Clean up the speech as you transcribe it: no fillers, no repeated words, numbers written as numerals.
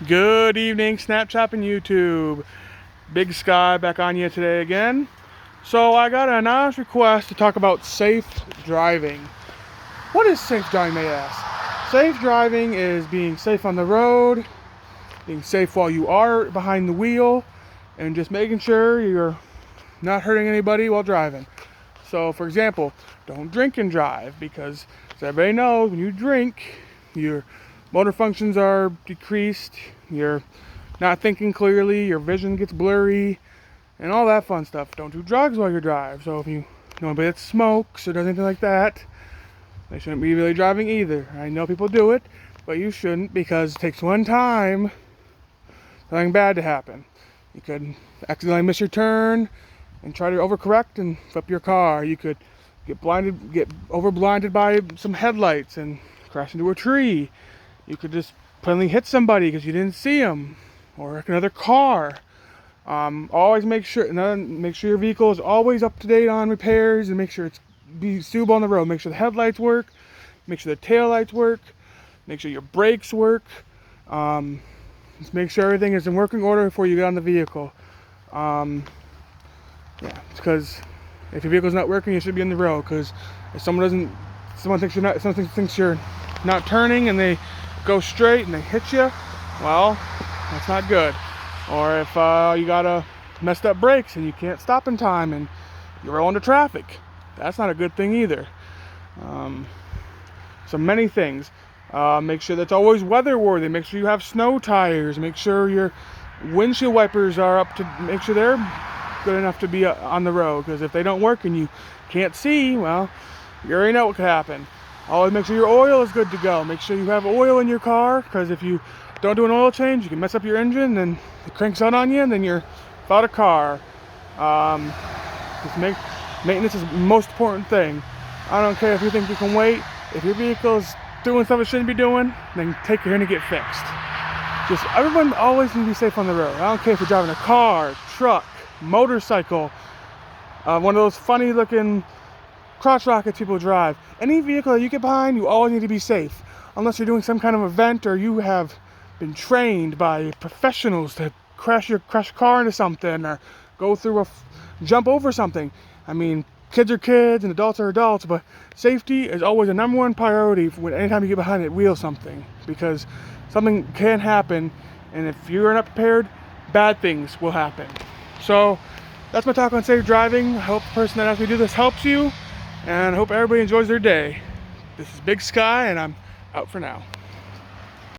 Good evening, Snapchat and YouTube. Big Sky back on you today again. So I got an anonymous request to talk about safe driving. What is safe driving, may ask? Safe driving is being safe on the road, being safe while you are behind the wheel, and just making sure you're not hurting anybody while driving. So for example, don't drink and drive, because as everybody knows, when you drink, your motor functions are decreased, you're not thinking clearly, your vision gets blurry, and all that fun stuff. Don't do drugs while you drive. So if you know anybody that smokes or does anything like that, they shouldn't be really driving either. I know people do it, but you shouldn't, because it takes one time for something bad to happen. You could accidentally miss your turn and try to overcorrect and flip your car. You could get over blinded by some headlights and crash into a tree. You could just plainly hit somebody because you didn't see them, or wreck another car. Always make sure your vehicle is always up to date on repairs, and make sure it's suitable on the road. Make sure the headlights work, make sure the tail lights work, make sure your brakes work. Just make sure everything is in working order before you get on the vehicle. Because if your vehicle's not working, you should be on the road. Because if someone thinks you're not turning and they go straight and they hit you, well, that's not good. Or if you got a messed up brakes and you can't stop in time and you roll into traffic, that's not a good thing either. So many things. Make sure that's always weather worthy. Make sure you have snow tires. Make sure your windshield wipers are make sure they're good enough to be on the road. Because if they don't work and you can't see, well, you already know what could happen. Always make sure your oil is good to go. Make sure you have oil in your car, because if you don't do an oil change, you can mess up your engine and it cranks out on you, and then you're without a car. Maintenance is the most important thing. I don't care if you think you can wait. If your vehicle's doing stuff it shouldn't be doing, then take your hand and get fixed. Just everyone always needs to be safe on the road. I don't care if you're driving a car, truck, motorcycle, one of those funny looking crotch rockets people drive. Any vehicle that you get behind, you always need to be safe. Unless you're doing some kind of event, or you have been trained by professionals to crash your car into something, or go through jump over something. I mean, kids are kids and adults are adults, but safety is always a number one priority anytime you get behind it wheel something, because something can happen, and if you're not prepared, bad things will happen. So that's my talk on safe driving. I hope the person that asked me to do this helps you, and I hope everybody enjoys their day. This is Big Sky, and I'm out for now.